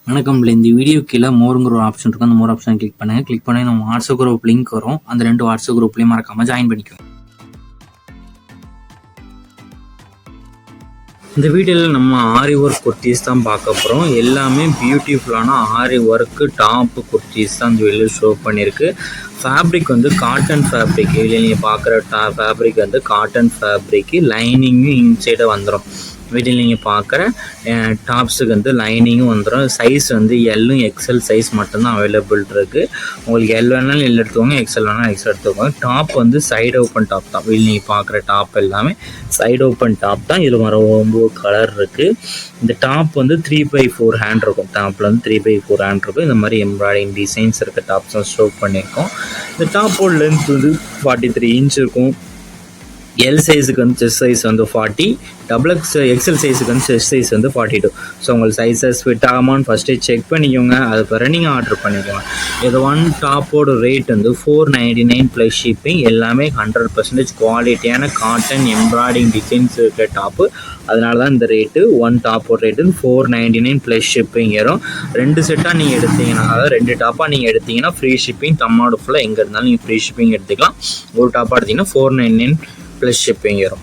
வணக்கம். இந்த வீடியோ கீழே மோருங்கிற ஒரு ஆப்ஷன் இருக்கும். அந்த மோர் ஆப்ஷன் கிளிக் பண்ணுங்கள். கிளிக் பண்ணி நம்ம வாட்ஸ்அப் குரூப் லிங்க் வரும். அந்த 2 வாட்ஸ்அப் குரூப்லேயும் மறக்காமல் ஜாயின் பண்ணிக்கோங்க. இந்த வீடியோவில் நம்ம ஆரி ஒர்க் குர்த்திஸ் தான் பார்க்க போகிறோம். எல்லாமே பியூட்டிஃபுல்லான ஆரி ஒர்க்கு டாப்பு குர்த்திஸ் தான் இந்த வீடியோவில் ஷோ பண்ணியிருக்கு. ஃபேப்ரிக் வந்து காட்டன் ஃபேப்ரிக். இதில் நீங்கள் பார்க்குற ஃபேப்ரிக் வந்து காட்டன் ஃபேப்ரிக்கு. லைனிங்கும் இன்சைடாக வந்துடும். வீட்டில் நீங்கள் பார்க்குற டாப்ஸுக்கு வந்து லைனிங்கும் வந்துடும். சைஸ் வந்து எல்லும் எக்ஸல் சைஸ் மட்டும்தான் அவைலபிள் இருக்குது. உங்களுக்கு எல் வேணாலும் எல் எடுத்துக்கோங்க, எக்ஸல் வேணாலும் எக்ஸல் எடுத்துக்கோங்க. டாப் வந்து சைடு ஓப்பன் டாப் தான். வீட்டில் நீங்கள் பார்க்குற டாப் எல்லாமே சைடு ஓப்பன் டாப் தான். இதில் வர 9 கலர் இருக்குது. இந்த டாப் வந்து 3/4 ஹேண்ட் இருக்கும். டாப்பில் வந்து 3/4 ஹேண்ட் இருக்கும். இந்த மாதிரி எம்ப்ராய்டிங் டிசைன்ஸ் இருக்க டாப்ஸ் தான் ஷோ பண்ணியிருக்கோம். இந்த டாப்போட லென்த் வந்து 43 இன்ச் இருக்கும். எல் சைஸுக்கு வந்து செஸ்ட் சைஸ் வந்து 40, எக்ஸல் சைஸுக்கு வந்து செஸ்ட் சைஸ் வந்து 42. ஸோ உங்களுக்கு சைஸஸ் ஃபிட் ஆகாமான்னு ஃபஸ்ட்டே செக் பண்ணிக்கோங்க. அது பிறகு நீங்கள் ஆர்டர் பண்ணிக்கோங்க. இது ஒன் டாப்போட ரேட் வந்து 499 ப்ளஸ் ஷிப்பிங். எல்லாமே 100% குவாலிட்டியான காட்டன் எம்ப்ராய்டிங் டிசைன்ஸ் இருக்கிற டாப்பு. அதனால தான் இந்த ரேட்டு. ஒன் டாப்போட ரேட்டு 499 ப்ளஸ் ஷிப்பிங் வரும். 2 செட்டாக நீங்கள் எடுத்தீங்கன்னா, அதாவது 2 டாப்பாக நீங்கள் எடுத்தீங்கன்னா ஃப்ரீ ஷிப்பிங். தமிழ்நாடு ஃபுல்லாக எங்கே இருந்தாலும் நீங்கள் ஃப்ரீ ஷிப்பிங் எடுத்துக்கலாம். ஒரு டாப்பாக எடுத்திங்கன்னா 499 ப்ளஸ் ஷிப்பிங் வரும்.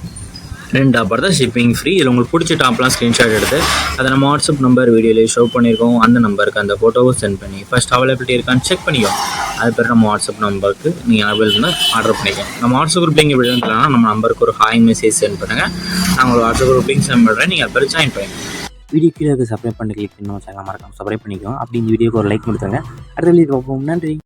2 டாப்பர் தான் ஷிப்பிங் ஃப்ரீ. இதில் உங்களுக்கு பிடிச்ச டாப்லாம் ஸ்க்ரீன்ஷாட் எடுத்து அதை நம்ம வாட்ஸ்அப் நம்பர் வீடியோலேயே ஷோ பண்ணியிருக்கோம். அந்த நம்பருக்கு அந்த ஃபோட்டோவை சென்ட் பண்ணி ஃபஸ்ட் அவைலபிலிட்டி இருக்கான்னு செக் பண்ணிக்கோங்க. அது பேர் நம்ம வாட்ஸ்அப் நம்பருக்கு நீங்கள் அவைலபிள்னா ஆர்டர் பண்ணிக்கோங்க. நம்ம வாட்ஸ்அப் குரூப் லிங்க் விழுந்துலாம் நம்ம நம்பருக்கு ஒரு ஹாய் மெசேஜ் சென்ட் பண்ணுங்கள். நான் உங்களுக்கு வாட்ஸ்அப் குரூப் லிங்க் சென்ட் பண்ணுறேன். நீங்கள் அது பேர் ஜாயின் பண்ணிக்கோங்க. வீடியோ கீழே சப்ஸ்கிரைப் பண்ணி கிளிக் பண்ணி சேனல் மறக்காம சப்ஸ்கிரைப் பண்ணிக்கோங்க. அப்படி இந்த வீடியோக்கு ஒரு லைக் கொடுத்துருங்க. அடுத்த வீடியோ பார்ப்போம். நன்றி.